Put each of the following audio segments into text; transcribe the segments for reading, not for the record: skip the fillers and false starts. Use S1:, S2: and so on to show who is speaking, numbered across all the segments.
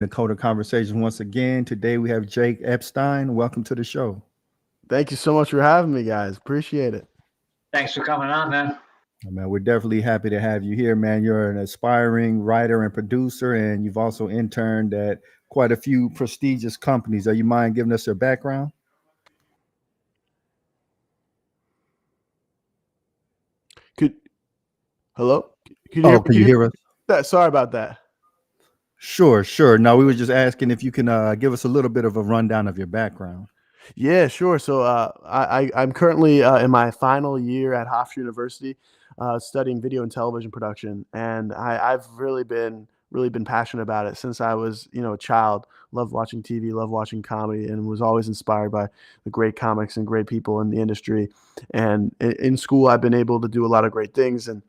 S1: Dakota Conversation once again. Today we have Jake Epstein. Welcome to the show.
S2: Thank you so much for having me, guys. Appreciate it.
S3: Thanks for coming on, man.
S1: Man, we're definitely happy to have you here, man. You're an aspiring writer and producer, and you've also interned at quite a few prestigious companies. Are you mind giving us your background?
S2: Could hello? Could
S1: Oh, can you hear us?
S2: that? Sorry about that.
S1: Sure. No, we were just asking if you can give us a little bit of a rundown of your background.
S2: Yeah, sure. So I'm currently in my final year at Hofstra University, studying video and television production, and I've really been passionate about it since I was a child. Loved watching TV, loved watching comedy, and was always inspired by the great comics and great people in the industry. And in school, I've been able to do a lot of great things, and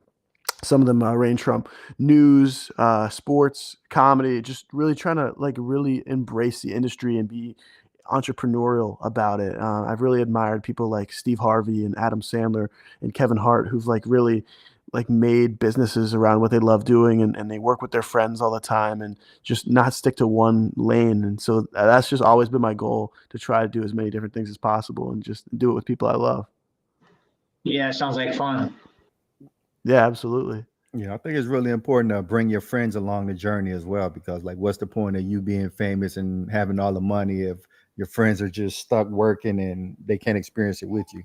S2: some of them range from news, sports, comedy, just really trying to like really embrace the industry and be entrepreneurial about it. I've really admired people like Steve Harvey and Adam Sandler and Kevin Hart, who've like really like made businesses around what they love doing, and they work with their friends all the time and just not stick to one lane. And so that's just always been my goal, to try to do as many different things as possible and just do it with people I love.
S3: Yeah, sounds like fun.
S2: Yeah, absolutely.
S1: Yeah, I think it's really important to bring your friends along the journey as well, because like, what's the point of you being famous and having all the money if your friends are just stuck working and they can't experience it with you?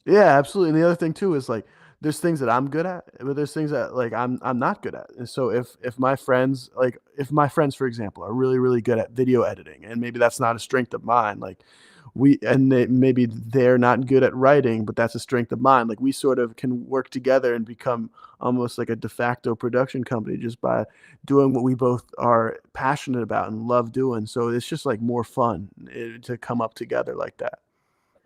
S2: Yeah, absolutely. And the other thing too is like there's things that I'm good at, but there's things that like I'm not good at. And so if my friends, for example, are really good at video editing, and maybe that's not a strength of mine, like maybe they're not good at writing, but that's a strength of mine. Like we sort of can work together and become almost like a de facto production company just by doing what we both are passionate about and love doing. So it's just like more fun to come up together like that.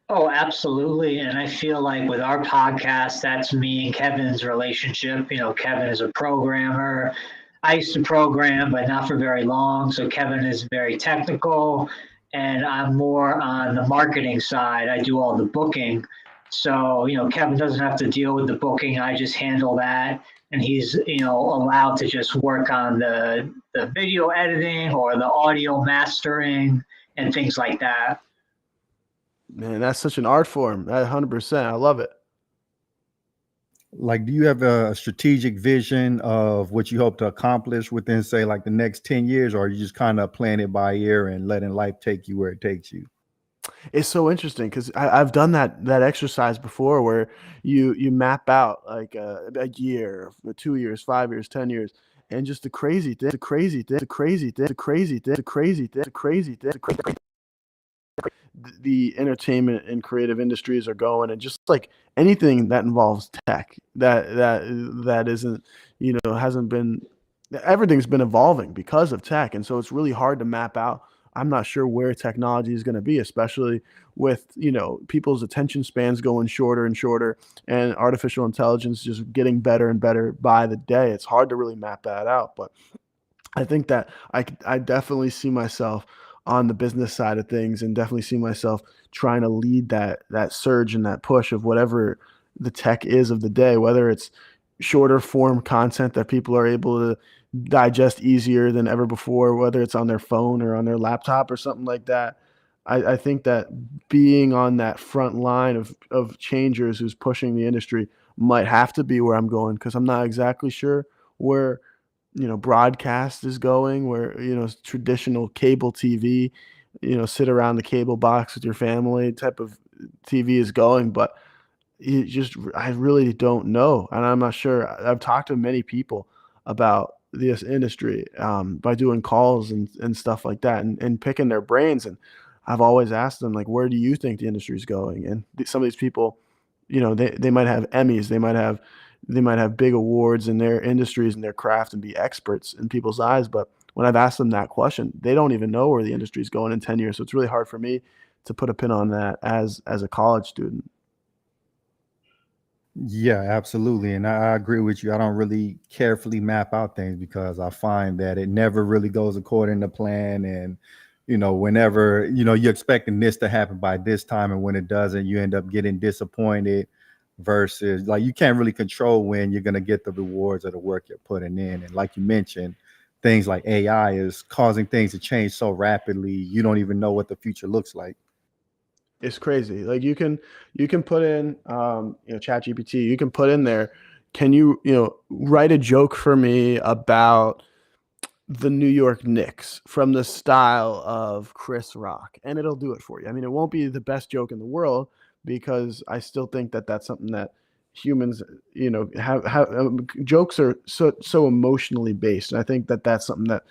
S3: Oh, absolutely. And I feel like with our podcast, that's me and Kevin's relationship. Kevin is a programmer. I used to program, but not for very long. So Kevin is very technical, and I'm more on the marketing side. I do all the booking. So, Kevin doesn't have to deal with the booking. I just handle that. And he's, allowed to just work on the video editing or the audio mastering and things like that.
S2: Man, that's such an art form. 100%. I love it.
S1: Like, do you have a strategic vision of what you hope to accomplish within, say, like the next 10 years, or are you just kind of playing it by ear and letting life take you where it takes you?
S2: It's so interesting because I've done that exercise before, where you map out like a year, 2 years, 5 years, 10 years, and just the entertainment and creative industries are going, and just like anything that involves tech that isn't, hasn't been, everything's been evolving because of tech. And so it's really hard to map out. I'm not sure where technology is going to be, especially with, people's attention spans going shorter and shorter, and artificial intelligence just getting better and better by the day. It's hard to really map that out. But I think that I definitely see myself on the business side of things, and definitely see myself trying to lead that surge and that push of whatever the tech is of the day, whether it's shorter form content that people are able to digest easier than ever before, whether it's on their phone or on their laptop or something like that. I think that being on that front line of changers who's pushing the industry might have to be where I'm going, because I'm not exactly sure where broadcast is going, where traditional cable TV, sit around the cable box with your family type of TV is going. But I really don't know, and I'm not sure. I've talked to many people about this industry, by doing calls and stuff like that, and picking their brains. And I've always asked them, like, where do you think the industry is going? And some of these people, they might have Emmys, they might have big awards in their industries and their craft and be experts in people's eyes. But when I've asked them that question, they don't even know where the industry is going in 10 years. So it's really hard for me to put a pin on that as a college student.
S1: Yeah, absolutely. And I agree with you. I don't really carefully map out things because I find that it never really goes according to plan. And, whenever, you're expecting this to happen by this time, and when it doesn't, you end up getting disappointed, versus like you can't really control when you're going to get the rewards of the work you're putting in. And like you mentioned, things like AI is causing things to change so rapidly, you don't even know what the future looks like.
S2: It's crazy. Like you can put in Chat GPT, you can put in there, can you write a joke for me about the New York Knicks from the style of Chris Rock, and it'll do it for you. I mean, it won't be the best joke in the world, because I still think that that's something that humans, have jokes are so emotionally based. And I think that that's something that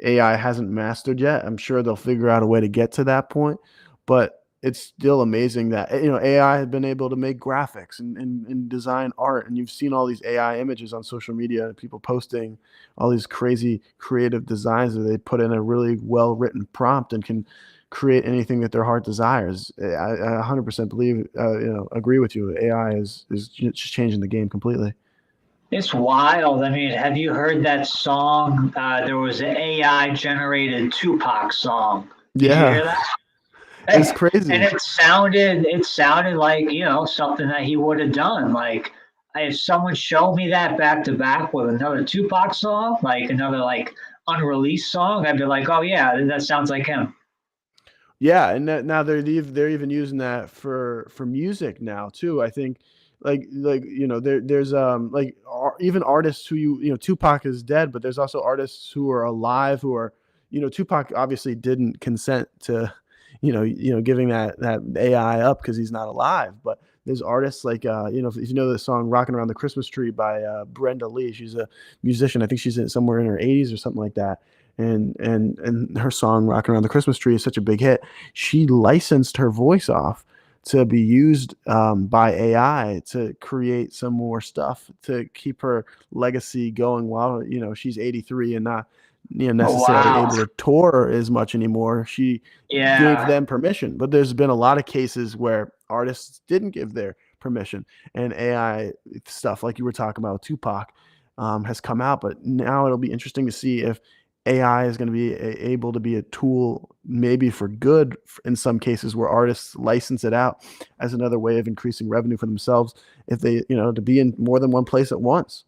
S2: AI hasn't mastered yet. I'm sure they'll figure out a way to get to that point, but it's still amazing that AI has been able to make graphics and design art. And you've seen all these AI images on social media, people posting all these crazy creative designs that they put in a really well written prompt and can create anything that their heart desires. I 100% believe, agree with you. AI is just changing the game completely.
S3: It's wild. I mean, have you heard that song? There was an AI generated Tupac song. Did you hear
S2: Yeah,
S3: that?
S2: it's
S3: And
S2: crazy.
S3: it sounded like, something that he would have done. Like, if someone showed me that back to back with another Tupac song, like another like unreleased song, I'd be like, oh yeah, that sounds like him.
S2: Yeah, and now they're even using that for music now too. I think there's even artists who Tupac is dead, but there's also artists who are alive who are Tupac obviously didn't consent to giving that AI up because he's not alive. But there's artists like if you know the song "Rocking Around the Christmas Tree" by Brenda Lee. She's a musician. I think she's somewhere in her 80s or something like that. And her song "Rocking Around the Christmas Tree" is such a big hit. She licensed her voice off to be used by AI to create some more stuff to keep her legacy going while she's 83 and not
S3: Oh
S2: necessarily
S3: wow.
S2: able to tour as much anymore. She gave
S3: Yeah.
S2: them permission, but there's been a lot of cases where artists didn't give their permission, and AI stuff like you were talking about with Tupac has come out. But now it'll be interesting to see if AI is going to be able to be a tool, maybe for good in some cases, where artists license it out as another way of increasing revenue for themselves if they, to be in more than one place at once.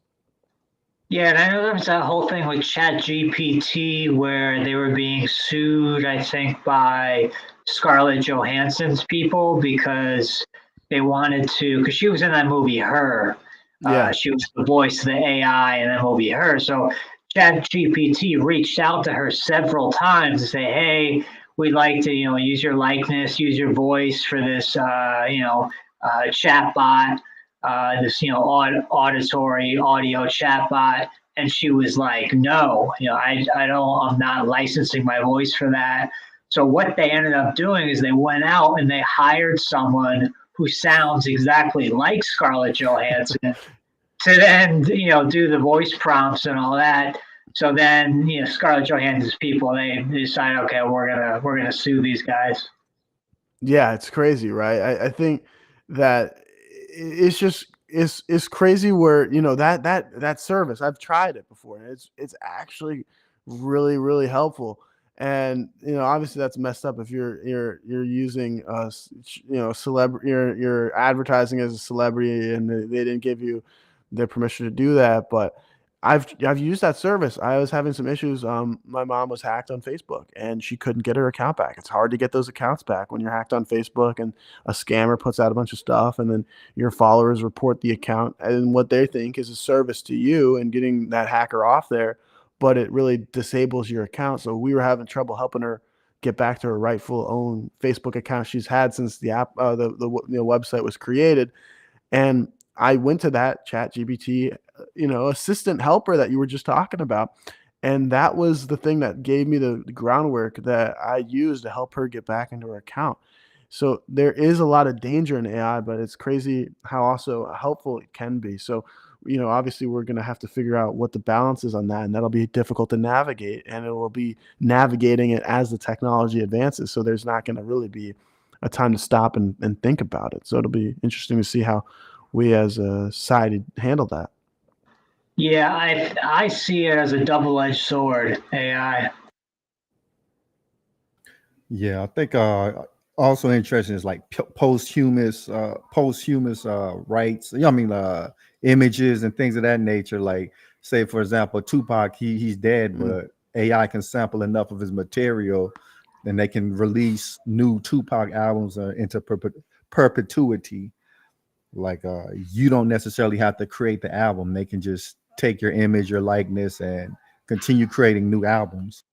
S3: Yeah, and I know there was that whole thing with Chat GPT where they were being sued, I think, by Scarlett Johansson's people because they wanted to, because she was in that movie Her.
S2: Yeah.
S3: She was the voice of the AI in that movie Her. So Chat GPT reached out to her several times to say, hey, we'd like to, use your likeness, use your voice for this, chat bot, this auditory audio chatbot, and she was like, no, I'm not licensing my voice for that. So what they ended up doing is they went out and they hired someone who sounds exactly like Scarlett Johansson to then do the voice prompts and all that. So then Scarlett Johansson's people, they decide, okay, we're gonna sue these guys.
S2: Yeah, it's crazy, right? I think that it's just it's crazy where that service, I've tried it before, and it's actually really helpful. And obviously that's messed up if you're using celebrity, you're advertising as a celebrity and they didn't give you their permission to do that. But I've used that service. I was having some issues. My mom was hacked on Facebook and she couldn't get her account back. It's hard to get those accounts back when you're hacked on Facebook and a scammer puts out a bunch of stuff and then your followers report the account and what they think is a service to you and getting that hacker off there, but it really disables your account. So we were having trouble helping her get back to her rightful own Facebook account she's had since the app, the website was created. And I went to that Chat GPT, assistant helper that you were just talking about. And that was the thing that gave me the groundwork that I used to help her get back into her account. So there is a lot of danger in AI, but it's crazy how also helpful it can be. So, obviously we're going to have to figure out what the balance is on that. And that'll be difficult to navigate. And it will be navigating it as the technology advances. So there's not going to really be a time to stop and think about it. So it'll be interesting to see how we as a society handle that.
S3: Yeah, I see it as a double-edged sword, AI.
S1: Yeah, I think also interesting is like posthumous rights. I mean, images and things of that nature. Like say for example, Tupac, he's dead, but AI can sample enough of his material, then they can release new Tupac albums into perpetuity. Like you don't necessarily have to create the album; they can just take your image, your likeness, and continue creating new albums.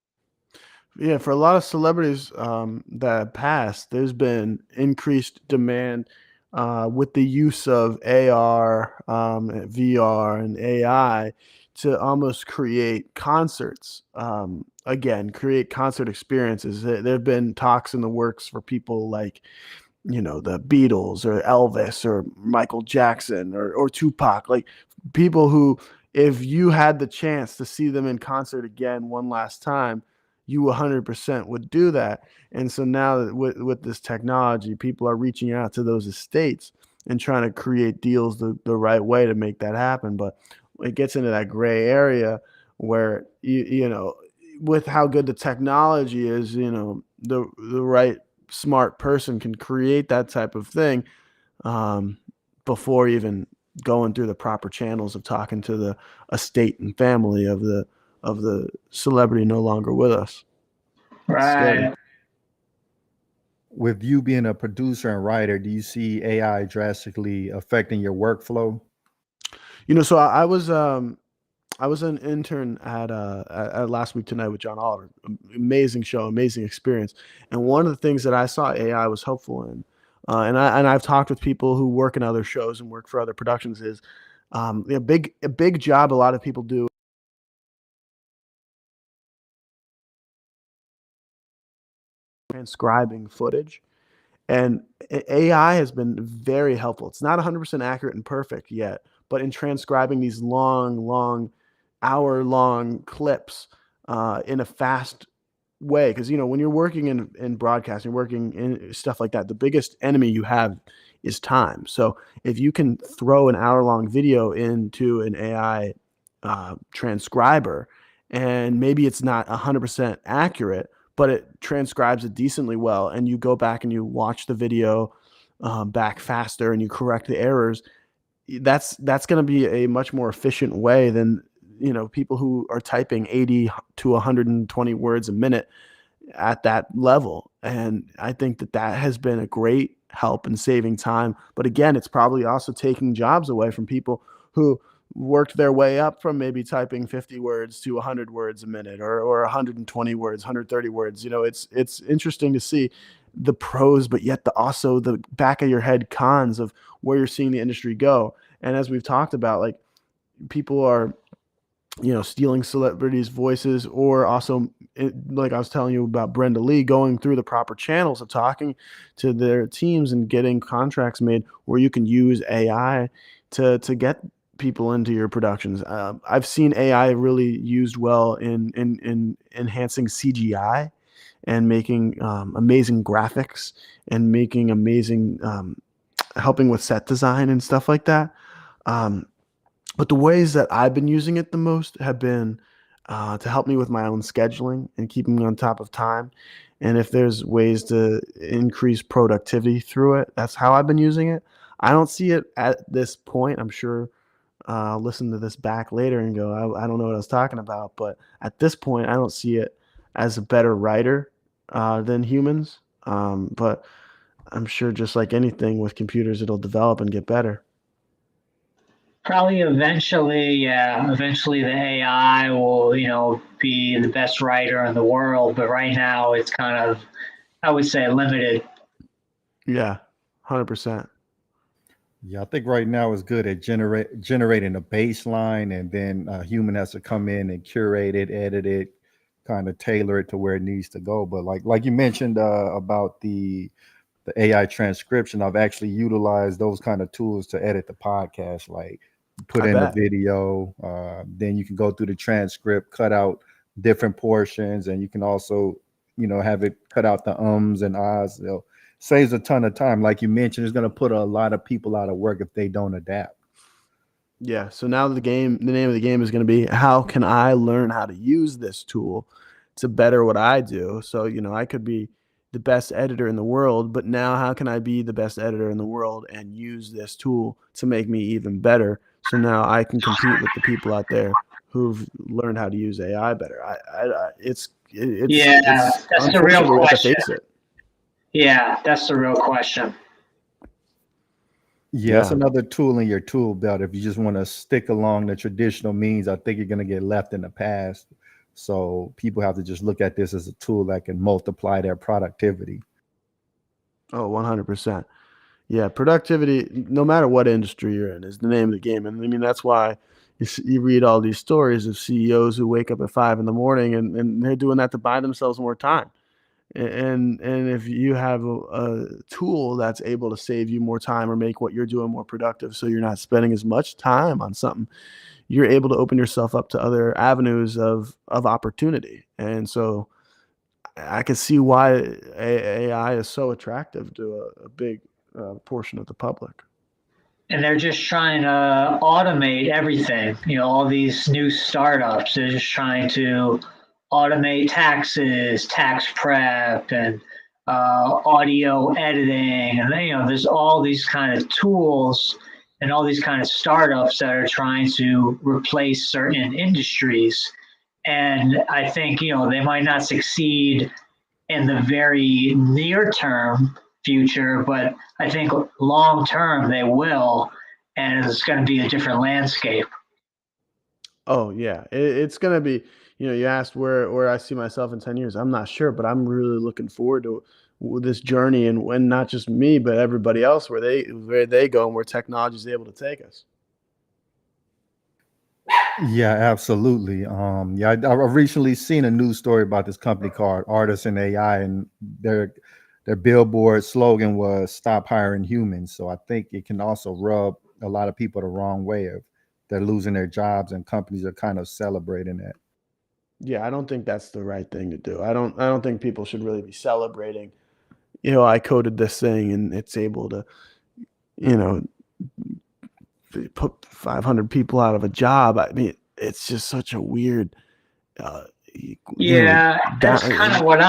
S2: Yeah, for a lot of celebrities that have passed, there's been increased demand with the use of AR, VR, and AI to almost create concerts. Again, create concert experiences. There have been talks in the works for people like, the Beatles or Elvis or Michael Jackson or Tupac, like people who, if you had the chance to see them in concert again one last time, you 100% would do that. And so now that with this technology, people are reaching out to those estates and trying to create deals the right way to make that happen. But it gets into that gray area where, with how good the technology is, the right smart person can create that type of thing before even going through the proper channels of talking to the estate and family of the celebrity no longer with us. It's scary.
S3: Right.
S1: With you being a producer and writer, do you see AI drastically affecting your workflow?
S2: So I was an intern at Last Week Tonight with John Oliver. Amazing show, amazing experience. And one of the things that I saw AI was helpful in, and I've talked with people who work in other shows and work for other productions, is a big job a lot of people do transcribing footage. And AI has been very helpful. It's not 100% accurate and perfect yet, but in transcribing these long hour-long clips in a fast way, because when you're working in broadcasting, working in stuff like that, the biggest enemy you have is time. So if you can throw an hour-long video into an AI transcriber, and maybe it's not 100% accurate, but it transcribes it decently well, and you go back and you watch the video back faster and you correct the errors, that's going to be a much more efficient way than people who are typing 80 to 120 words a minute at that level. And I think that has been a great help in saving time. But again, it's probably also taking jobs away from people who worked their way up from maybe typing 50 words to 100 words a minute, or 120 words, 130 words. It's interesting to see the pros, but yet also the back of your head cons of where you're seeing the industry go. And as we've talked about, like, people are stealing celebrities' voices, or also, like I was telling you about Brenda Lee, going through the proper channels of talking to their teams and getting contracts made where you can use AI to get people into your productions. I've seen AI really used well in enhancing CGI and making amazing graphics and making amazing helping with set design and stuff like that. But the ways that I've been using it the most have been to help me with my own scheduling and keeping me on top of time. And if there's ways to increase productivity through it, that's how I've been using it. I don't see it at this point. I'm sure I'll listen to this back later and go, I don't know what I was talking about. But at this point, I don't see it as a better writer than humans. But I'm sure, just like anything with computers, it'll develop and get better.
S3: Probably eventually, yeah. Eventually, the AI will, be the best writer in the world. But right now, it's kind of, I would say, limited.
S2: Yeah, 100%.
S1: Yeah, I think right now it's good at generating a baseline, and then a human has to come in and curate it, edit it, kind of tailor it to where it needs to go. But like you mentioned about the AI transcription, I've actually utilized those kind of tools to edit the podcast. Like, put
S2: I
S1: in the
S2: bet.
S1: video, then you can go through the transcript, cut out different portions, and you can also, have it cut out the ums and ahs. Saves a ton of time. Like you mentioned, it's going to put a lot of people out of work if they don't adapt.
S2: Yeah. So now the name of the game is going to be, how can I learn how to use this tool to better what I do? So, I could be the best editor in the world, but now how can I be the best editor in the world and use this tool to make me even better? So now I can compete with the people out there who've learned how to use AI better. It's
S3: that's the real
S2: unfortunate we have to
S3: question.
S2: face it.
S3: Yeah, that's the real question.
S1: Yeah, it's
S2: Yeah.
S1: another tool in your tool belt. If you just want to stick along the traditional means, I think you're going to get left in the past. So people have to just look at this as a tool that can multiply their productivity.
S2: Oh, 100%. Yeah, productivity, no matter what industry you're in, is the name of the game. And I mean, that's why you read all these stories of CEOs who wake up at 5 in the morning and they're doing that to buy themselves more time. And if you have a tool that's able to save you more time or make what you're doing more productive, so you're not spending as much time on something, you're able to open yourself up to other avenues of opportunity. And so I can see why AI is so attractive to a big portion of the public.
S3: And they're just trying to automate everything. All these new startups, they're just trying to automate taxes, tax prep, and audio editing. And there's all these kind of tools and all these kind of startups that are trying to replace certain industries. And I think, they might not succeed in the very near term future, but I think long term they will, and it's going to be a different landscape.
S2: Oh yeah, it's gonna be. You asked where I see myself in 10 years. I'm not sure, but I'm really looking forward to this journey, and when not just me, but everybody else, where they go and where technology is able to take us.
S1: Yeah, absolutely. Yeah, I've recently seen a news story about this company called Artists in AI, and their billboard slogan was "Stop hiring humans." So I think it can also rub a lot of people the wrong way if they're losing their jobs, and companies are kind of celebrating that.
S2: Yeah, I don't think that's the right thing to do. I don't think people should really be celebrating. I coded this thing and it's able to, you know, put 500 people out of a job. I mean, it's just such a weird, uh,
S3: Yeah, that's kind of
S2: down.
S3: what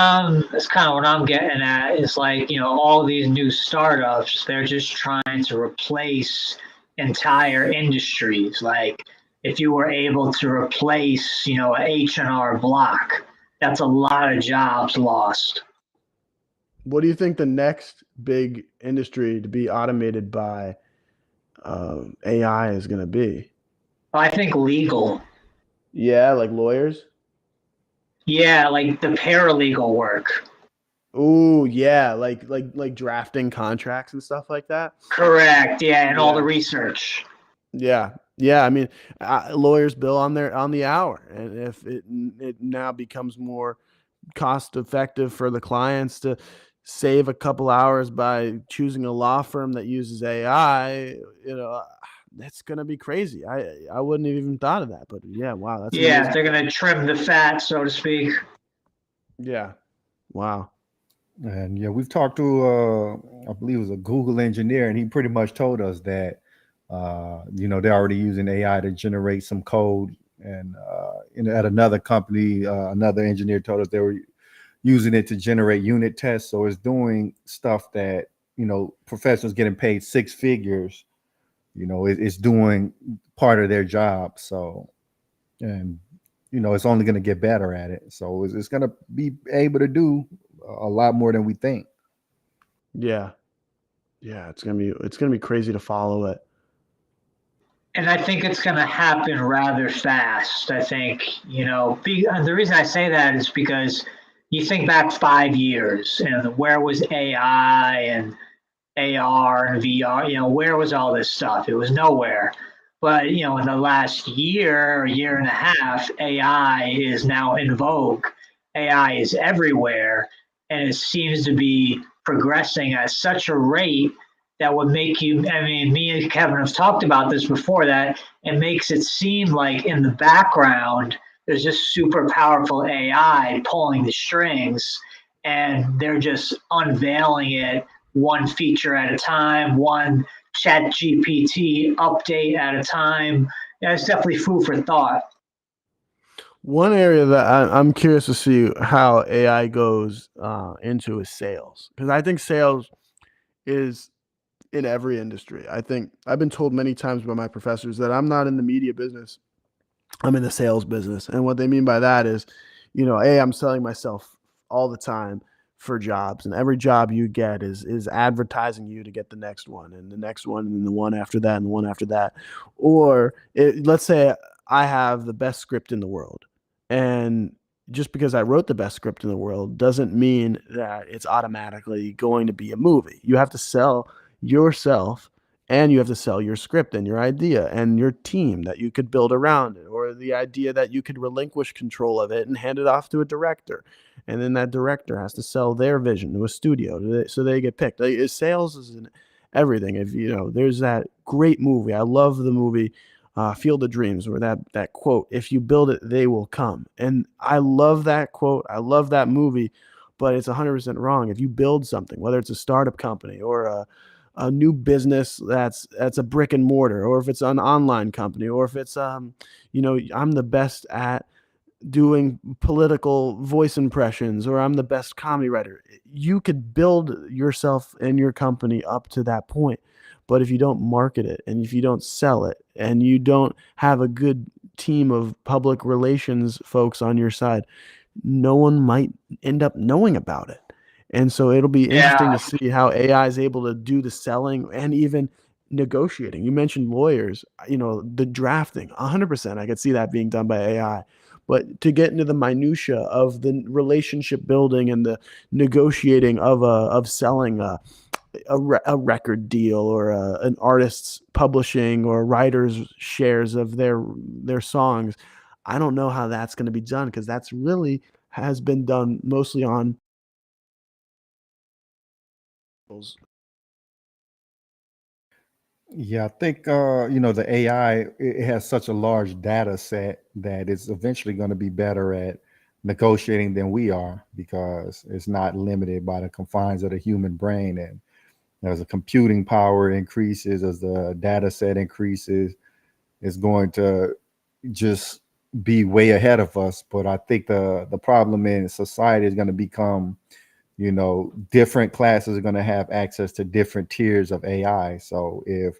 S3: I'm getting at. Is like, all these new startups, they're just trying to replace entire industries. Like, if you were able to replace, a H&R Block, that's a lot of jobs lost.
S2: What do you think the next big industry to be automated by AI is going to be?
S3: I think legal.
S2: Yeah, like lawyers.
S3: Yeah, like the paralegal work.
S2: Oh yeah, like drafting contracts and stuff like that.
S3: Correct. Yeah, and all the
S2: Yeah.
S3: research.
S2: Yeah, yeah. I mean, lawyers bill on the hour, and if it now becomes more cost effective for the clients to save a couple hours by choosing a law firm that uses AI, that's gonna be crazy. I wouldn't have even thought of that, but yeah, wow, that's
S3: Yeah,
S2: amazing.
S3: they're going to trim the fat, so to speak.
S2: Yeah, wow.
S1: And yeah, we've talked to I believe it was a Google engineer, and he pretty much told us that they're already using AI to generate some code. And at another company, another engineer told us they were using it to generate unit tests. So it's doing stuff that professionals getting paid six figures. It's doing part of their job. So and it's only going to get better at it. So it's going to be able to do a lot more than we think.
S2: Yeah, yeah. It's gonna be crazy to follow it.
S3: And I think it's going to happen rather fast. I think, the reason I say that is because you think back 5 years and where was AI and AR and VR, where was all this stuff? It was nowhere. But, in the last year or year and a half, AI is now in vogue. AI is everywhere, and it seems to be progressing at such a rate that would make you, I mean, me and Kevin have talked about this before, that it makes it seem like in the background, there's this super powerful AI pulling the strings, and they're just unveiling it one feature at a time, one chat GPT update at a time. Yeah, it's definitely food for thought.
S2: One area that I'm curious to see how AI goes into is sales, because I think sales is in every industry. I think I've been told many times by my professors that I'm not in the media business I'm in the sales business. And what they mean by that is, I'm selling myself all the time for jobs, and every job you get is advertising you to get the next one and the next one and the one after that and the one after that. Or let's say I have the best script in the world, and just because I wrote the best script in the world doesn't mean that it's automatically going to be a movie. You have to sell yourself, and you have to sell your script and your idea and your team that you could build around it, or the idea that you could relinquish control of it and hand it off to a director. And then that director has to sell their vision to a studio so they get picked. Like, sales is in everything. If there's that great movie. I love the movie Field of Dreams, where that quote, "If you build it, they will come." And I love that quote. I love that movie, but it's 100% wrong. If you build something, whether it's a startup company or a new business that's a brick and mortar, or if it's an online company, or if it's I'm the best at doing political voice impressions, or I'm the best comedy writer. You could build yourself and your company up to that point. But if you don't market it, and if you don't sell it, and you don't have a good team of public relations folks on your side, no one might end up knowing about it. And so it'll be interesting
S3: Yeah.
S2: to see how AI is able to do the selling and even negotiating. You mentioned lawyers, the drafting, 100%. I could see that being done by AI. But to get into the minutia of the relationship building and the negotiating of selling a record deal, or an artist's publishing or writer's shares of their songs, I don't know how that's going to be done, because that's really has been done mostly on
S1: Yeah, I think the AI, it has such a large data set that it's eventually going to be better at negotiating than we are, because it's not limited by the confines of the human brain. And as the computing power increases, as the data set increases, it's going to just be way ahead of us. But I think the problem in society is going to become, different classes are going to have access to different tiers of AI. So if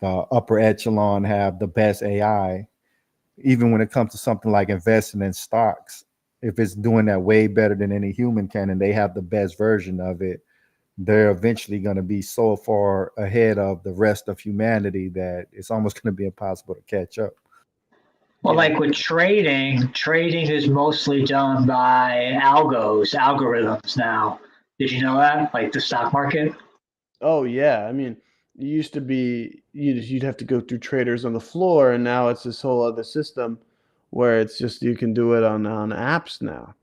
S1: the upper echelon have the best AI, even when it comes to something like investing in stocks, if it's doing that way better than any human can, and they have the best version of it, they're eventually going to be so far ahead of the rest of humanity that it's almost going to be impossible to catch up.
S3: Well,
S2: Yeah.
S3: like with trading is mostly done by algorithms now. Did you know that? Like the stock market?
S2: Oh yeah. I mean, it used to be you'd have to go through traders on the floor, and now it's this whole other system where it's just you can do it on apps now.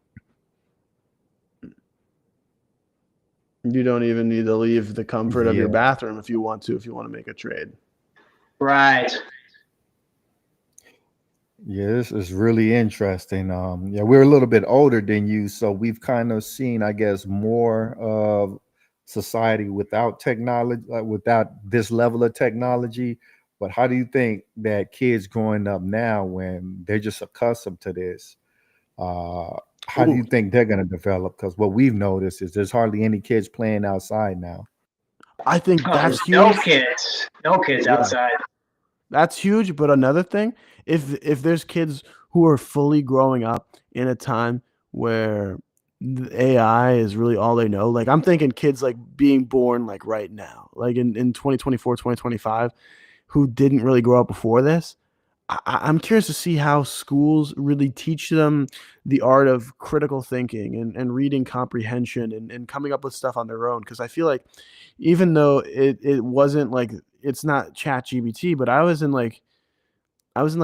S2: You don't even need to leave the comfort of your
S1: Yeah.
S2: bathroom if you want to make a trade.
S3: Right.
S1: Yeah, this is really interesting. Yeah, we're a little bit older than you, so we've kind of seen, I guess, more of society without technology, without this level of technology. But how do you think that kids growing up now, when they're just accustomed to this, uh, how do
S2: Ooh,
S1: you think they're going to develop? Because what we've noticed is there's hardly any kids playing outside now.
S2: I think
S3: Oh,
S2: that's
S3: there's no
S2: huge.
S3: kids. No kids
S2: Yeah.
S3: outside.
S2: That's huge. But another thing, if there's kids who are fully growing up in a time where the AI is really all they know, like I'm thinking kids like being born like right now, like in 2024, 2025, who didn't really grow up before this. I'm curious to see how schools really teach them the art of critical thinking and reading comprehension and coming up with stuff on their own. Because I feel like even though it wasn't like it's not Chat GBT, but I was in like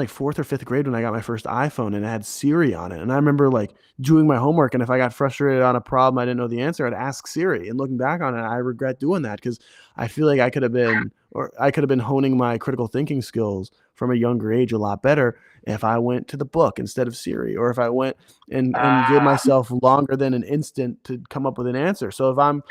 S2: fourth or fifth grade when I got my first iPhone, and it had Siri on it. And I remember like doing my homework, and if I got frustrated on a problem I didn't know the answer, I'd ask Siri. And looking back on it, I regret doing that, because I feel like I could have been honing my critical thinking skills from a younger age a lot better if I went to the book instead of Siri, or if I went and gave
S3: Ah,
S2: myself longer than an instant to come up with an answer. So if I'm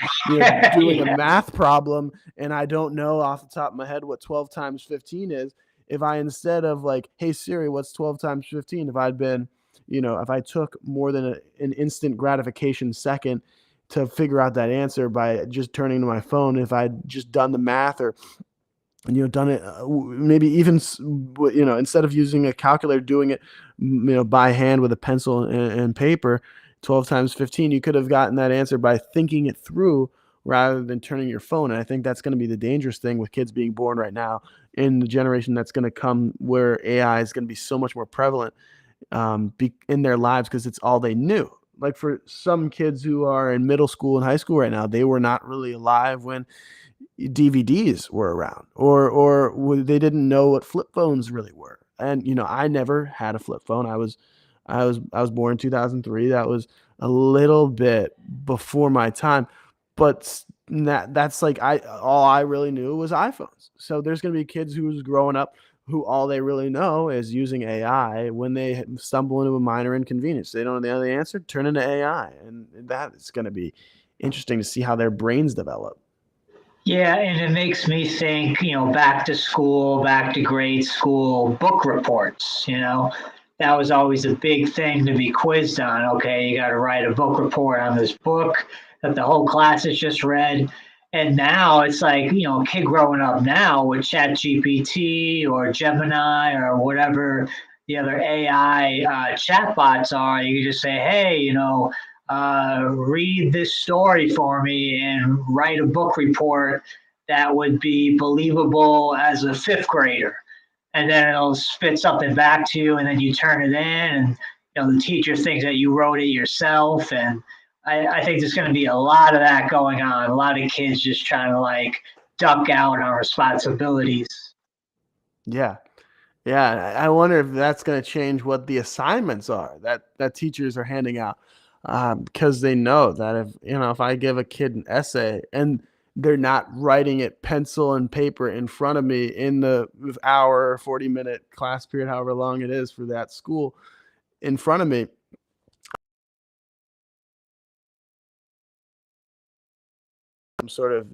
S2: doing a
S3: yeah.
S2: math problem and I don't know off the top of my head what 12 times 15 is, if I, instead of like, "Hey Siri, what's 12 times 15?" If I took more than an instant gratification second to figure out that answer by just turning to my phone, if I'd just done the math or done it, maybe even, instead of using a calculator, doing it, by hand with a pencil and paper, 12 times 15, you could have gotten that answer by thinking it through rather than turning your phone. And I think that's going to be the dangerous thing with kids being born right now in the generation that's going to come, where AI is going to be so much more prevalent in their lives because it's all they knew. Like for some kids who are in middle school and high school right now, they were not really alive when DVDs were around, or they didn't know what flip phones really were. And I never had a flip phone. I was born in 2003. That was a little bit before my time, but that's like all I really knew was iPhones. So there's going to be kids who's growing up who all they really know is using AI. When they stumble into a minor inconvenience, they don't know the answer, turn into AI, and that is going to be interesting to see how their brains develop.
S3: Yeah, and it makes me think, back to school, back to grade school, book reports, that was always a big thing to be quizzed on. Okay, you got to write a book report on this book that the whole class has just read. And now it's like, a kid growing up now with ChatGPT or Gemini or whatever the other AI chatbots are, you can just say, hey, read this story for me and write a book report that would be believable as a fifth grader. And then it'll spit something back to you, and then you turn it in, and the teacher thinks that you wrote it yourself. And I think there's going to be a lot of that going on. A lot of kids just trying to like duck out on responsibilities.
S2: Yeah. Yeah, I wonder if that's going to change what the assignments are that teachers are handing out, because they know that if I give a kid an essay and they're not writing it pencil and paper in front of me in the hour or 40-minute class period, however long it is for that school, in front of me, some sort of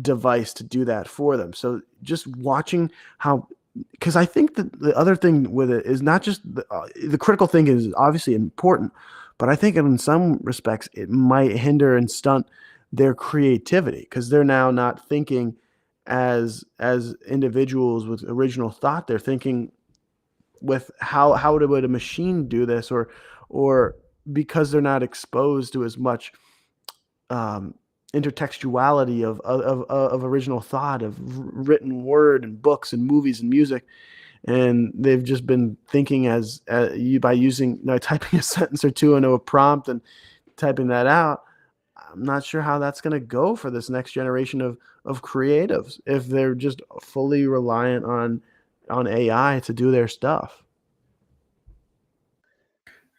S2: device to do that for them. So just watching how. Because I think that the other thing with it is not just the critical thinking is obviously important, but I think in some respects it might hinder and stunt their creativity, because they're now not thinking as individuals with original thought. They're thinking with how would a machine do this, or because they're not exposed to as much um, intertextuality of original thought, of written word and books and movies and music. And they've just been thinking by using, typing a sentence or two into a prompt and typing that out. I'm not sure how that's going to go for this next generation of creatives if they're just fully reliant on AI to do their stuff.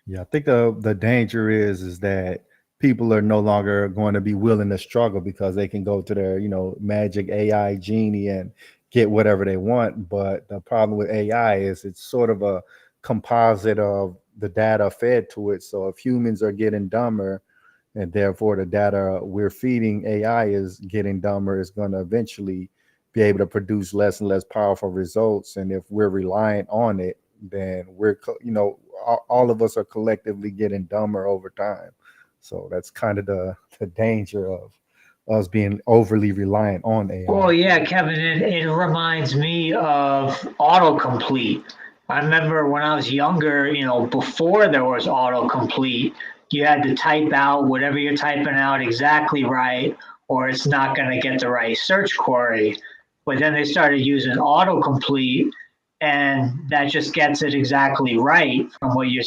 S1: Yeah, I think the danger is that people are no longer going to be willing to struggle because they can go to their, magic AI genie and get whatever they want. But the problem with AI is it's sort of a composite of the data fed to it. So if humans are getting dumber, and therefore the data we're feeding AI is getting dumber, it's going to eventually be able to produce less and less powerful results. And if we're reliant on it, then all of us are collectively getting dumber over time. So that's kind of the danger of us being overly reliant on AI.
S3: Well, yeah, Kevin, it reminds me of autocomplete. I remember when I was younger, before there was autocomplete, you had to type out whatever you're typing out exactly right, or it's not going to get the right search query. But then they started using autocomplete, and that just gets it exactly right from what you're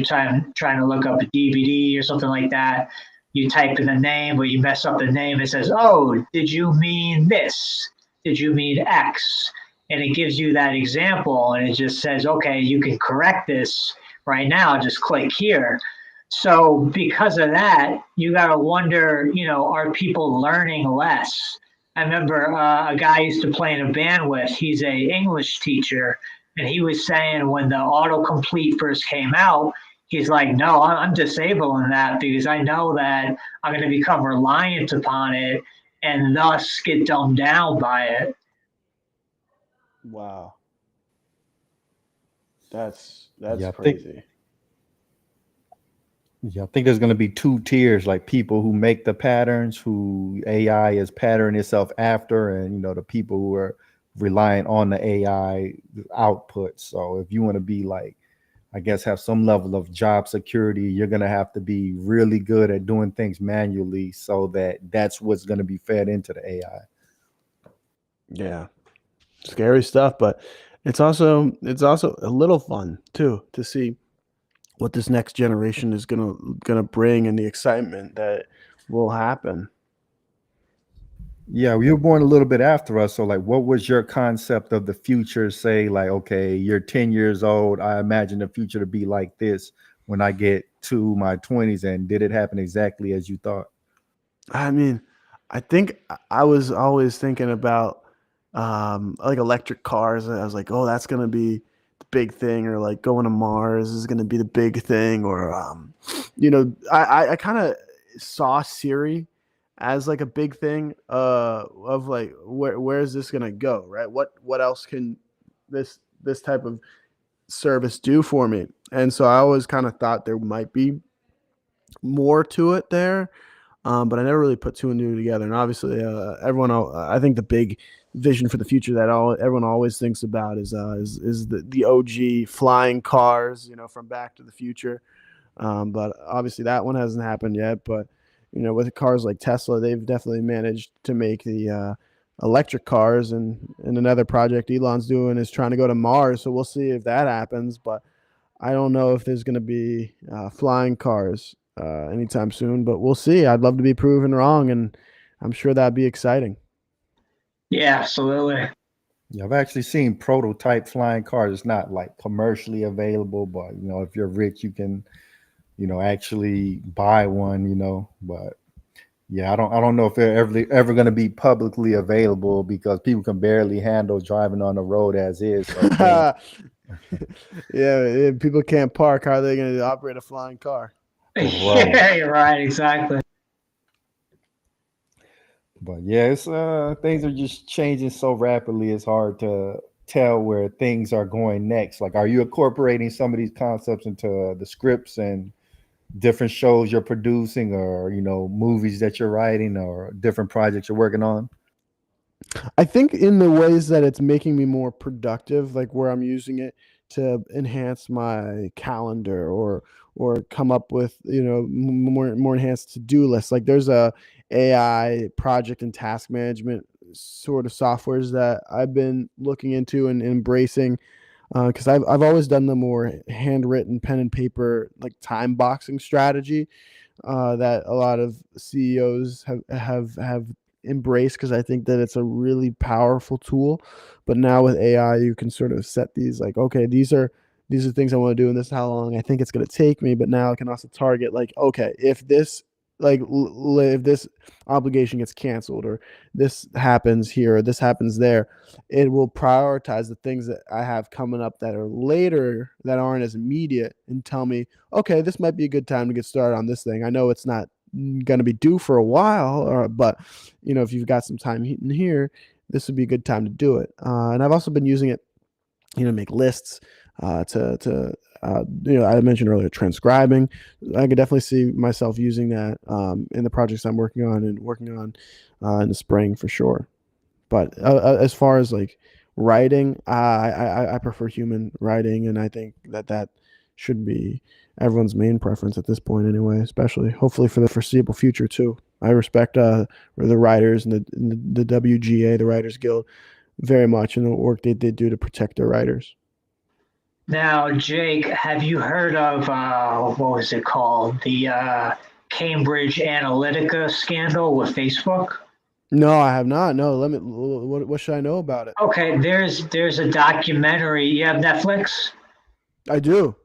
S3: trying to look up a DVD or something like that. You type in the name, but you mess up the name. It says, "Oh, did you mean this? Did you mean X?" And it gives you that example, and it just says, "Okay, you can correct this right now. Just click here." So because of that, you got to wonder, are people learning less? I remember a guy I used to play in a band with. He's a English teacher, and he was saying when the autocomplete first came out, he's like, no, I'm disabling that because I know that I'm going to become reliant upon it and thus get dumbed down by it.
S2: Wow. That's
S1: Yeah,
S2: crazy.
S1: I think there's going to be two tiers, like people who make the patterns, who AI is patterning itself after, and the people who are reliant on the AI output. So if you want to be like, I guess, have some level of job security, you're going to have to be really good at doing things manually so that that's what's going to be fed into the AI.
S2: Yeah, scary stuff, but it's also a little fun too to see what this next generation is gonna bring and the excitement that will happen.
S1: Yeah, you were born a little bit after us. So, like, what was your concept of the future? Say, like, okay, you're 10 years old. I imagine the future to be like this when I get to my 20s. And did it happen exactly as you thought?
S2: I mean, I think I was always thinking about like electric cars. I was like, oh, that's gonna be the big thing, or like going to Mars is gonna be the big thing, or I kind of saw Siri as like a big thing of like where is this gonna go, right? What else can this type of service do for me? And so I always kind of thought there might be more to it there, but I never really put two and two together. And obviously, I think the big vision for the future that everyone always thinks about is the OG flying cars, from Back to the Future. But obviously, that one hasn't happened yet. But with cars like Tesla, they've definitely managed to make the electric cars. And another project Elon's doing is trying to go to Mars. So we'll see if that happens. But I don't know if there's going to be flying cars anytime soon, but we'll see. I'd love to be proven wrong, and I'm sure that'd be exciting.
S3: Yeah, absolutely.
S1: Yeah, I've actually seen prototype flying cars. It's not like commercially available, but if you're rich, you can, actually buy one. But yeah, I don't know if they're ever going to be publicly available because people can barely handle driving on the road as is. So
S2: Yeah, if people can't park, how are they going to operate a flying car?
S1: right.
S3: Yeah, you're right. Exactly.
S1: But yeah, it's things are just changing so rapidly. It's hard to tell where things are going next. Like, are you incorporating some of these concepts into the scripts and different shows you're producing, or movies that you're writing, or different projects you're working on?
S2: I think in the ways that it's making me more productive, like where I'm using it to enhance my calendar or come up with more enhanced to-do lists. Like there's a AI project and task management sort of softwares that I've been looking into and embracing because I've always done the more handwritten pen and paper like time boxing strategy that a lot of CEOs have embraced because I think that it's a really powerful tool. But now with AI, you can sort of set these like, okay, these are things I want to do, and this is how long I think it's going to take me. But now I can also target like, okay, if this if this obligation gets canceled or this happens here or this happens there, it will prioritize the things that I have coming up that are later that aren't as immediate and tell me, okay, this might be a good time to get started on this thing. I know it's not going to be due for a while, but if you've got some time in here, this would be a good time to do it. And I've also been using it, make lists I mentioned earlier transcribing. I could definitely see myself using that in the projects I'm working on in the spring for sure. But as far as like writing, I prefer human writing, and I think that should be everyone's main preference at this point anyway, especially hopefully for the foreseeable future too. I respect the writers and the WGA, the Writers Guild, very much, and the work they do to protect their writers.
S3: Now, Jake, have you heard of what was it called? The Cambridge Analytica scandal with Facebook?
S2: No, I have not. No, let me. What should I know about it?
S3: Okay, there's a documentary. You have Netflix?
S2: I do.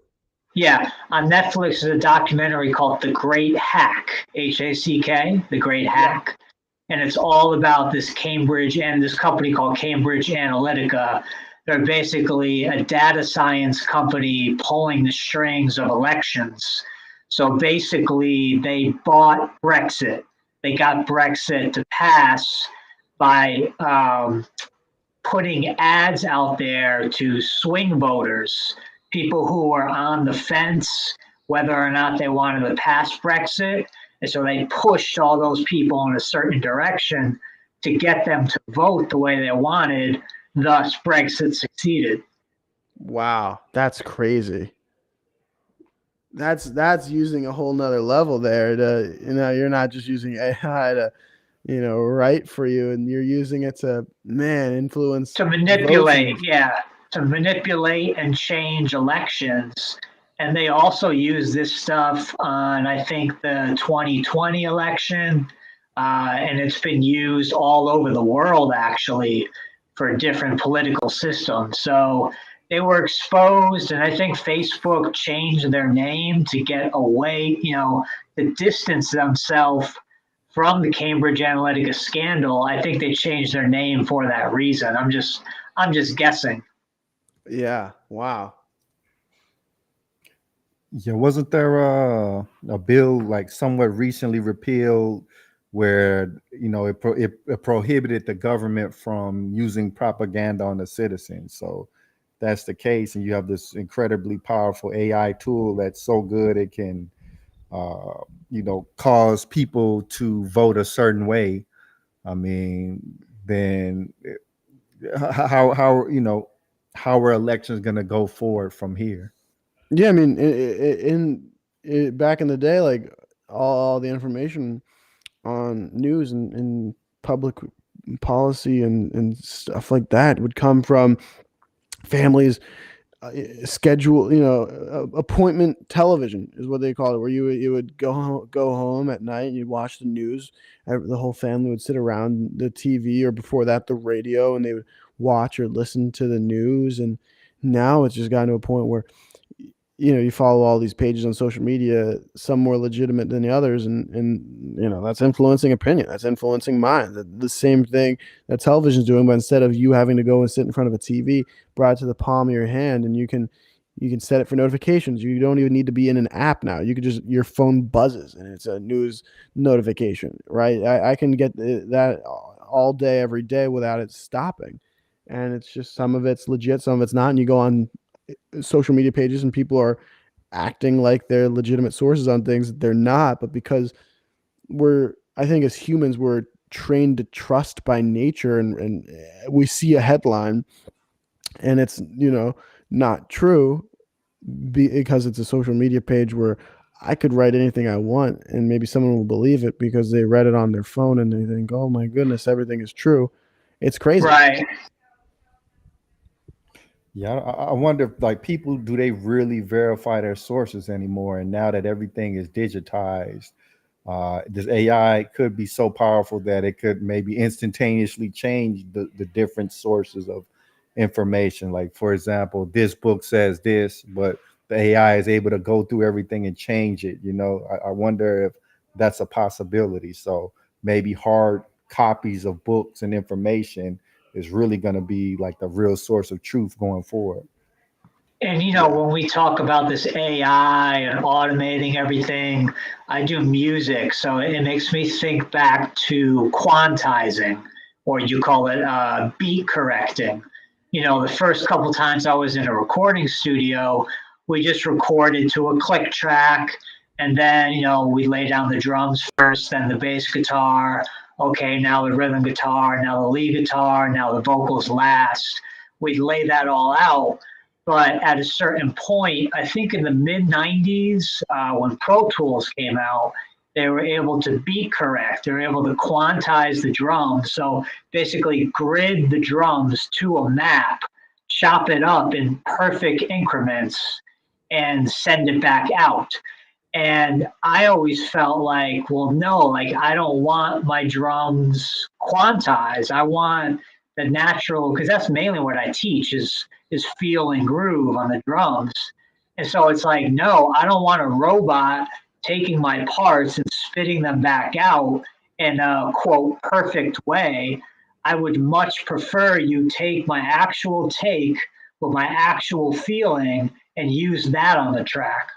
S3: Yeah, on Netflix is a documentary called The Great Hack, HACK, The Great Hack. And it's all about this Cambridge and this company called Cambridge Analytica. They're basically a data science company pulling the strings of elections. So basically, they bought Brexit. They got Brexit to pass by putting ads out there to swing voters, people who are on the fence, whether or not they wanted to pass Brexit. And so they pushed all those people in a certain direction to get them to vote the way they wanted. thus Brexit succeeded.
S2: Wow, that's crazy. That's using a whole nother level there. To you're not just using AI to write for you, and you're using it to influence
S3: To manipulate,
S2: voting.
S3: to manipulate and change elections. And they also use this stuff on, I think, the 2020 election. And it's been used all over the world, actually, for different political systems. So they were exposed, and I think Facebook changed their name to get away, to distance themselves from the Cambridge Analytica scandal. I think they changed their name for that reason. I'm just guessing.
S2: Yeah. Wow.
S1: Yeah, wasn't there a bill like somewhat recently repealed where it prohibited the government from using propaganda on the citizens? So that's the case, and you have this incredibly powerful AI tool that's so good it can cause people to vote a certain way. I mean, then how are elections going to go forward from here?
S2: Yeah, I mean, back in the day, like all the information on news and public policy and stuff like that would come from families schedule, appointment television is what they call it, where you would go home at night and you'd watch the news. The whole family would sit around the TV, or before that the radio, and they would watch or listen to the news. And now it's just gotten to a point where you follow all these pages on social media, some more legitimate than the others, and that's influencing opinion, that's influencing mind. The same thing that television's doing, but instead of you having to go and sit in front of a TV, brought to the palm of your hand, and you can set it for notifications. You don't even need to be in an app now. You could just, your phone buzzes and it's a news notification, right? I can get that all day, every day, without it stopping. And it's just, some of it's legit, some of it's not. And you go on social media pages and people are acting like they're legitimate sources on things that they're not. But because I think as humans, we're trained to trust by nature, and we see a headline and it's not true, because it's a social media page where I could write anything I want and maybe someone will believe it because they read it on their phone and they think, oh my goodness, everything is true. It's crazy.
S3: Right.
S1: Yeah, I wonder if like people, do they really verify their sources anymore? And now that everything is digitized, this AI could be so powerful that it could maybe instantaneously change the different sources of information. Like, for example, this book says this, but the AI is able to go through everything and change it. I wonder if that's a possibility. So maybe hard copies of books and information is really going to be like the real source of truth going forward.
S3: And
S2: Yeah.
S3: when we talk about this AI and automating everything, I do music, so it makes me think back to quantizing, or you call it beat correcting. The first couple times I was in a recording studio, we just recorded to a click track, and then we lay down the drums first, then the bass guitar. Okay, now the rhythm guitar, now the lead guitar, now the vocals last. We'd lay that all out. But at a certain point, I think in the mid 90s, when Pro Tools came out, they were able to beat correct. They were able to quantize the drums. So basically grid the drums to a map, chop it up in perfect increments, and send it back out. And I always felt like, well, no, like I don't want my drums quantized. I want the natural, because that's mainly what I teach is feel and groove on the drums. And so it's like, no, I don't want a robot taking my parts and spitting them back out in a quote perfect way. I would much prefer you take my actual take with my actual feeling and use that on the track.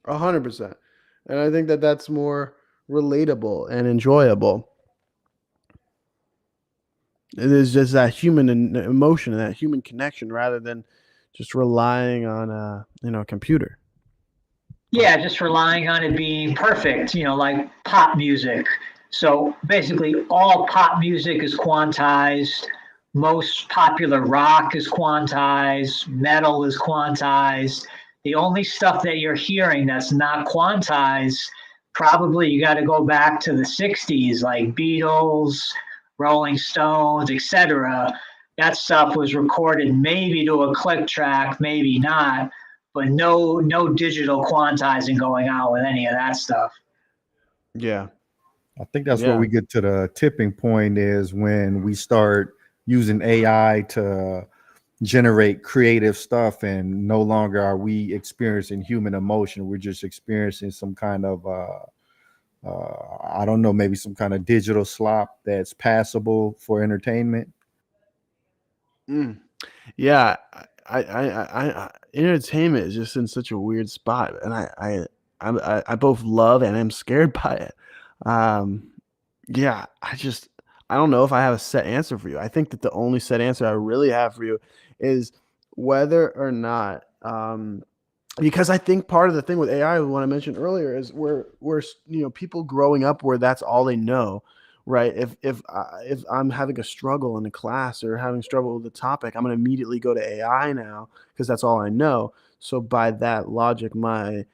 S2: 100%. And I think that that's more relatable and enjoyable. It is just that human emotion and that human connection, rather than just relying on a computer.
S3: Yeah, just relying on it being perfect, like pop music. So basically, all pop music is quantized. most popular rock is quantized, metal is quantized. The only stuff that you're hearing that's not quantized, probably you got to go back to the 60s, like Beatles, Rolling Stones, etc. That stuff was recorded maybe to a click track, maybe not, but no digital quantizing going on with any of that stuff.
S2: Yeah.
S1: I think that's where we get to the tipping point is when we start using AI to generate creative stuff, and no longer are we experiencing human emotion. We're just experiencing some kind of I don't know, maybe some kind of digital slop that's passable for entertainment.
S2: Mm. Yeah, entertainment is just in such a weird spot, and I both love and am scared by it. Um, yeah, I don't know if I have a set answer for you. I think that the only set answer I really have for you is whether or not, because I think part of the thing with AI, what I mentioned earlier, is we're people growing up where that's all they know, right? If I'm having a struggle in a class or having struggle with the topic, I'm going to immediately go to AI now because that's all I know. So by that logic, my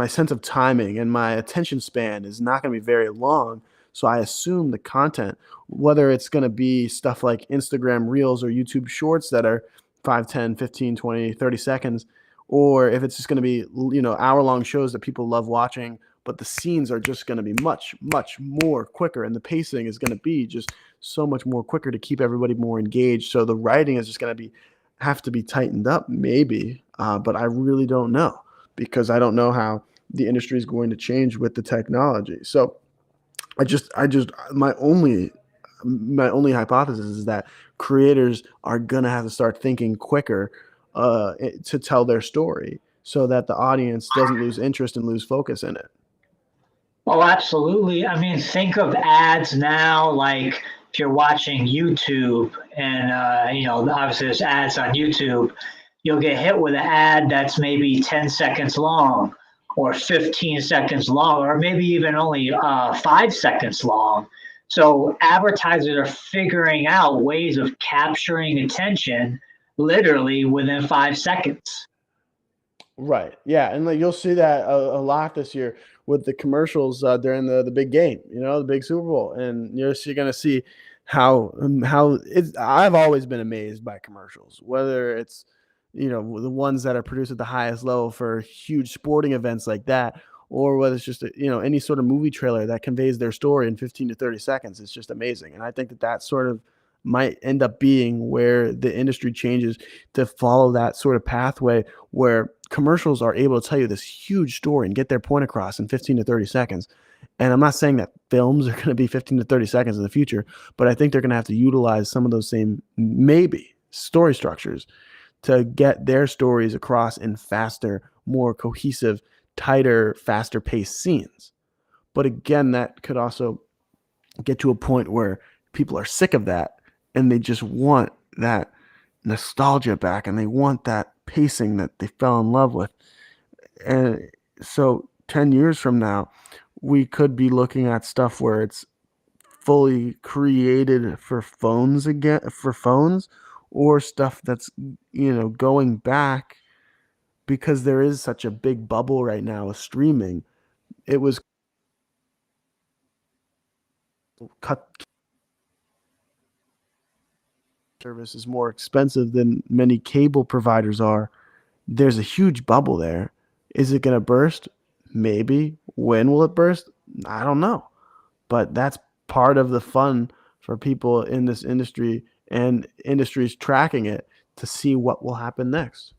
S2: sense of timing and my attention span is not going to be very long. So I assume the content, whether it's going to be stuff like Instagram Reels or YouTube Shorts that are 5, 10, 15, 20, 30 seconds, or if it's just going to be, hour-long shows that people love watching, but the scenes are just going to be much, much more quicker, and the pacing is going to be just so much more quicker to keep everybody more engaged. So the writing is just going to have to be tightened up, maybe, but I really don't know, because I don't know how the industry is going to change with the technology. So my only hypothesis is that creators are gonna have to start thinking quicker to tell their story, so that the audience doesn't lose interest and lose focus in it.
S3: Oh, absolutely. I mean, think of ads now, like if you're watching YouTube and, obviously there's ads on YouTube, you'll get hit with an ad that's maybe 10 seconds long or 15 seconds long, or maybe even only 5 seconds long. So advertisers are figuring out ways of capturing attention literally within 5 seconds.
S2: Right. Yeah, and like you'll see that a lot this year with the commercials during the big game, the big Super Bowl, and you're going to see how it's. I've always been amazed by commercials, whether it's the ones that are produced at the highest level for huge sporting events like that, or whether it's just any sort of movie trailer that conveys their story in 15 to 30 seconds. It's just amazing, and I think that sort of might end up being where the industry changes to follow that sort of pathway where commercials are able to tell you this huge story and get their point across in 15 to 30 seconds. And I'm not saying that films are going to be 15 to 30 seconds in the future, but I think they're going to have to utilize some of those same maybe story structures to get their stories across in faster, more cohesive, tighter, faster paced scenes. But again, that could also get to a point where people are sick of that and they just want that nostalgia back, and they want that pacing that they fell in love with. And so 10 years from now, we could be looking at stuff where it's fully created for phones or stuff that's going back, because there is such a big bubble right now with streaming. It was cut service is more expensive than many cable providers are. There's a huge bubble there. Is it going to burst? Maybe. When will it burst? I don't know. But that's part of the fun for people in this industry and industries tracking it to see what will happen next.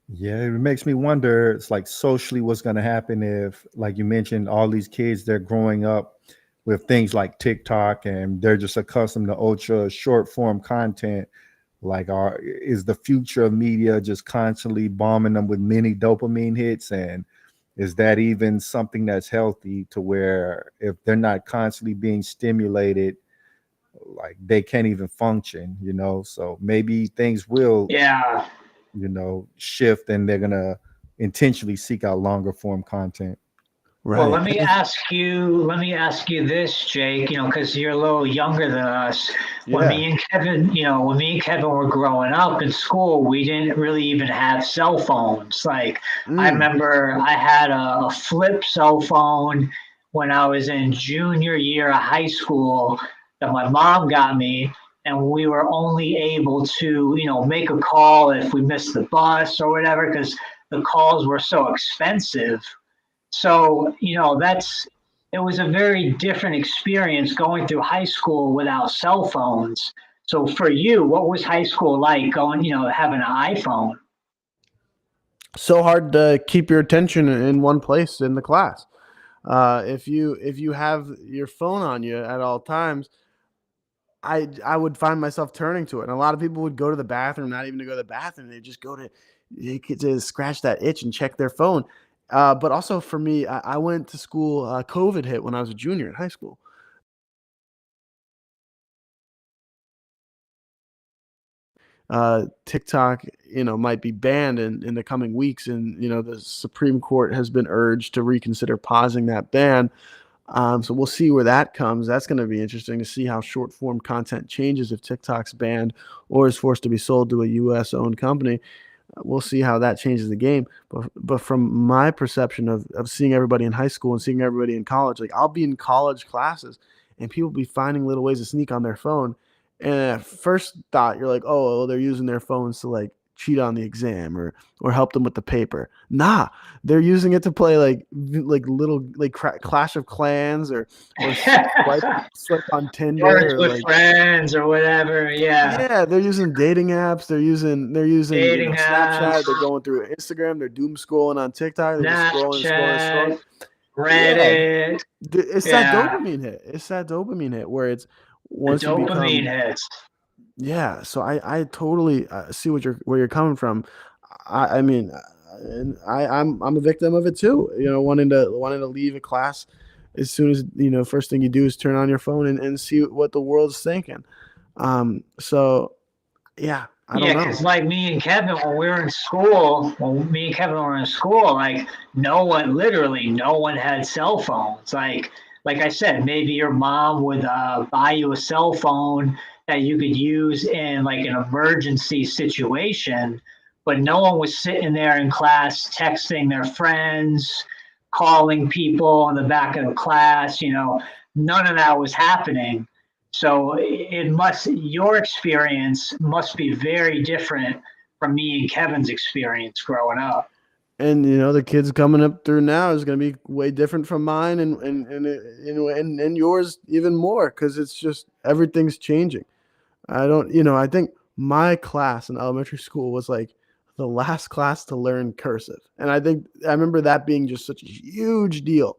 S1: Yeah, it makes me wonder. It's like socially, what's going to happen if, like you mentioned, all these kids, they're growing up with things like TikTok and they're just accustomed to ultra short form content. Like, is the future of media just constantly bombing them with mini dopamine hits? And is that even something that's healthy, to where if they're not constantly being stimulated, like they can't even function, So maybe things will,
S3: Yeah.
S1: shift, and they're going to intentionally seek out longer form content.
S3: Well,
S2: Right.
S3: let me ask you this, Jake, because you're a little younger than us. When
S2: Yeah.
S3: me and Kevin, when me and Kevin were growing up in school, we didn't really even have cell phones. Like, I
S2: Mm.
S3: remember I had a flip cell phone when I was in junior year of high school that my mom got me, and we were only able to, make a call if we missed the bus or whatever, because the calls were so expensive. So, it was a very different experience going through high school without cell phones. So for you, what was high school like going, having an iPhone?
S2: So hard to keep your attention in one place in the class. If you have your phone on you at all times, I would find myself turning to it. And a lot of people would go to the bathroom, not even to go to the bathroom. They just go to they get to scratch that itch and check their phone. But also for me, I went to school. COVID hit when I was a junior in high school. TikTok, might be banned in the coming weeks, and the Supreme Court has been urged to reconsider pausing that ban. So we'll see where that comes. That's going to be interesting to see how short form content changes if TikTok's banned or is forced to be sold to a U.S. owned company. We'll see how that changes the game. But from my perception of seeing everybody in high school and seeing everybody in college, like I'll be in college classes and people be finding little ways to sneak on their phone. And at first thought, you're like, oh, well, they're using their phones to like cheat on the exam or help them with the paper. Nah, they're using it to play like little like Clash of Clans or swipe on Tinder
S3: Words
S2: or
S3: with
S2: like
S3: friends or whatever. Yeah.
S2: yeah, they're using dating apps. They're using
S3: Dating apps,
S2: Snapchat. They're going through Instagram. They're doom scrolling on TikTok. They're just scrolling and scrolling and scrolling.
S3: Snapchat,
S2: Yeah,
S3: Reddit.
S2: it's that
S3: Yeah.
S2: dopamine hit. It's that dopamine hit where it's
S3: The
S2: once you
S3: dopamine
S2: become
S3: hits.
S2: yeah. So I totally see where you're coming from. I mean, and I'm a victim of it too. Wanting to leave a class as soon as first thing you do is turn on your phone and see what the world's thinking. So yeah, I don't
S3: Yeah,
S2: know.
S3: because like me and Kevin, when me and Kevin were in school, like literally no one had cell phones. Like I said, maybe your mom would buy you a cell phone that you could use in like an emergency situation, but no one was sitting there in class texting their friends, calling people on the back of the class. None of that was happening. So your experience must be very different from me and Kevin's experience growing up.
S2: And the kids coming up through now is going to be way different from mine and yours even more because it's just everything's changing. I think my class in elementary school was like the last class to learn cursive. And I remember that being just such a huge deal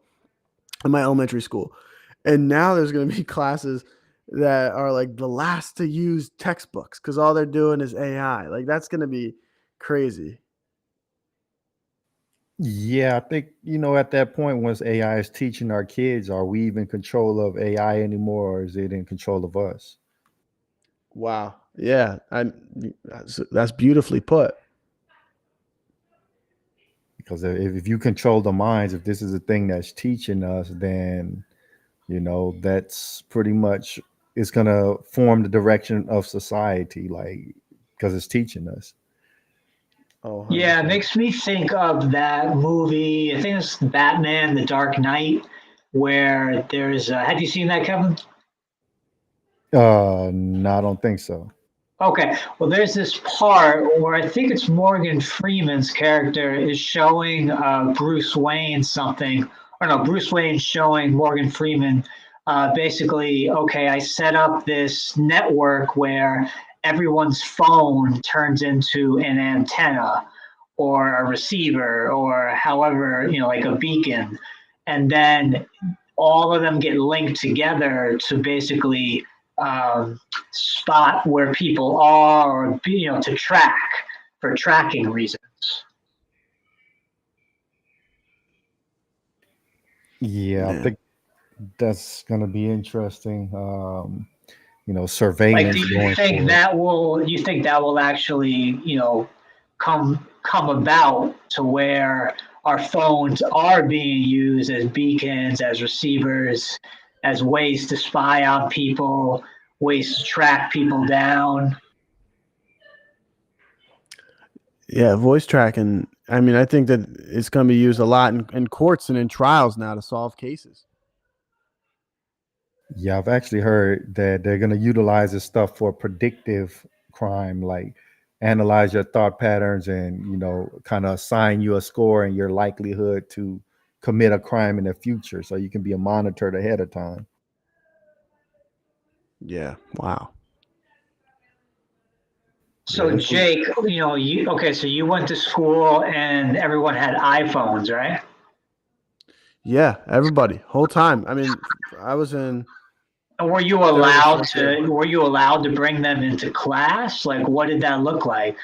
S2: in my elementary school. And now there's going to be classes that are like the last to use textbooks because all they're doing is AI. Like that's going to be crazy.
S1: Yeah, I think, at that point, once AI is teaching our kids, are we even in control of AI anymore, or is it in control of us?
S2: Wow. Yeah, that's beautifully put.
S1: Because if you control the minds, if this is a thing that's teaching us, then, that's pretty much it's gonna form the direction of society, like because it's teaching us.
S2: Oh,
S3: Yeah, it
S2: 100%.
S3: makes me think of that movie. I think it's Batman: The Dark Knight, where there's. Have you seen that, Kevin?
S1: No, I don't think so.
S3: Okay, well, there's this part where I think it's Morgan Freeman's character is showing Bruce Wayne something, or no, Bruce Wayne showing Morgan Freeman basically, okay, I set up this network where everyone's phone turns into an antenna or a receiver or however, like a beacon. And then all of them get linked together to basically spot where people are, or to track for tracking reasons.
S1: Yeah, I
S2: Man.
S1: think that's gonna be interesting.
S3: Like, do
S1: Surveillance
S3: you
S1: going
S3: think
S1: forward.
S3: that will? Actually, come about to where our phones are being used as beacons, as receivers, as ways to spy on people, ways to track people down.
S2: Yeah, voice tracking. I mean, I think that it's going to be used a lot in courts and in trials now to solve cases.
S1: Yeah, I've actually heard that they're going to utilize this stuff for predictive crime, like analyze your thought patterns and, kind of assign you a score and your likelihood to commit a crime in the future so you can be monitored ahead of time.
S2: Yeah. Wow.
S3: So
S1: Yeah,
S3: Jake, so you went to school and everyone had iPhones, right?
S2: Yeah, everybody, whole time. I mean, I was in
S3: And were you
S2: third or
S3: allowed
S2: fourth grade.
S3: to bring them into class? Like, what did that look like?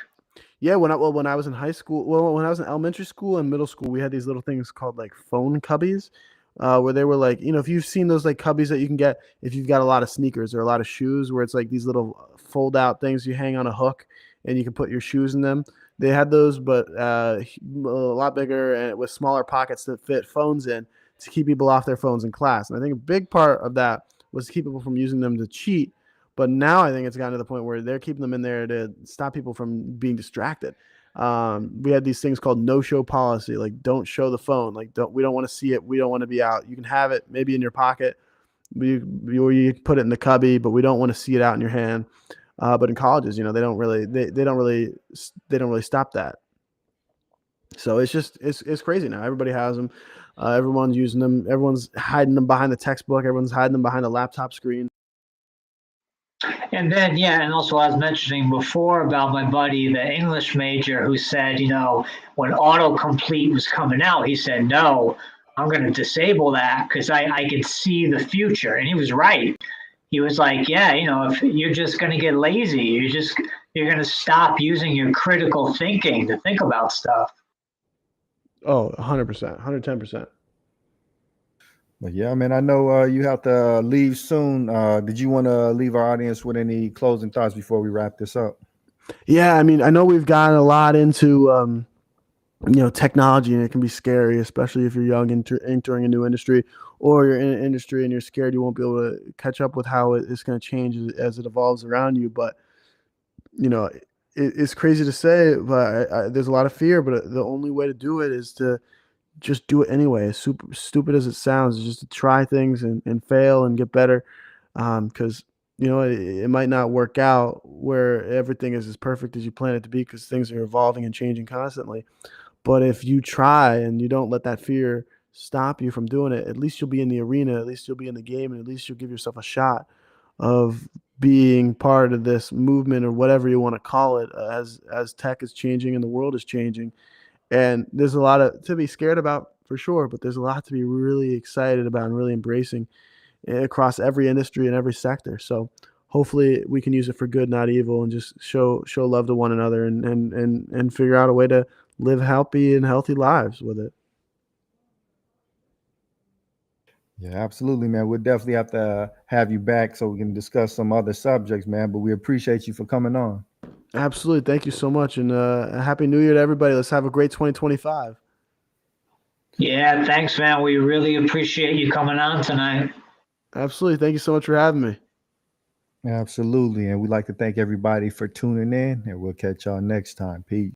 S2: Yeah, when I was in high school, when I was in elementary school and middle school, we had these little things called like phone cubbies, where they were like, if you've seen those like cubbies that you can get if you've got a lot of sneakers or a lot of shoes, where it's like these little fold out things you hang on a hook and you can put your shoes in them. They had those, but a lot bigger and with smaller pockets that fit phones in to keep people off their phones in class. And I think a big part of that was to keep people from using them to cheat. But now I think it's gotten to the point where they're keeping them in there to stop people from being distracted. We had these things called no-show policy, like don't show the phone, like we don't want to see it, we don't want to be out. You can have it maybe in your pocket, you put it in the cubby, but we don't want to see it out in your hand. But in colleges, they don't really stop that. So it's crazy now. Everybody has them. Everyone's using them. Everyone's hiding them behind the textbook. Everyone's hiding them behind a laptop screen.
S3: And then, yeah, and also I was mentioning before about my buddy, the English major, who said, when autocomplete was coming out, he said, no, I'm going to disable that because I could see the future. And he was right. He was like, yeah, if you're just going to get lazy, you're going to stop using your critical thinking to think about stuff.
S2: Oh, 100%, 110%.
S1: But yeah, man, I know you have to leave soon. Did you want to leave our audience with any closing thoughts before we wrap this up?
S2: Yeah, I mean, I know we've gotten a lot into technology, and it can be scary, especially if you're young entering a new industry, or you're in an industry and you're scared you won't be able to catch up with how it's going to change as it evolves around you. But it's crazy to say, but there's a lot of fear. But the only way to do it is to just do it anyway. As super stupid as it sounds, is just to try things and fail and get better. Because it might not work out where everything is as perfect as you plan it to be, because things are evolving and changing constantly. But if you try and you don't let that fear stop you from doing it, at least you'll be in the arena, at least you'll be in the game, and at least you'll give yourself a shot of being part of this movement, or whatever you want to call it, as tech is changing and the world is changing. And there's a lot to be scared about, for sure, but there's a lot to be really excited about and really embracing across every industry and every sector. So hopefully we can use it for good, not evil, and just show love to one another, and figure out a way to live happy and healthy lives with it.
S1: Yeah, absolutely, man. We'll definitely have to have you back so we can discuss some other subjects, man. But we appreciate you for coming on.
S2: Absolutely. Thank you so much. And a happy new year to everybody. Let's have a great 2025.
S3: Yeah, thanks, man. We really appreciate you coming on tonight.
S2: Absolutely. Thank you so much for having me.
S1: Absolutely. And we'd like to thank everybody for tuning in, and we'll catch y'all next time. Peace.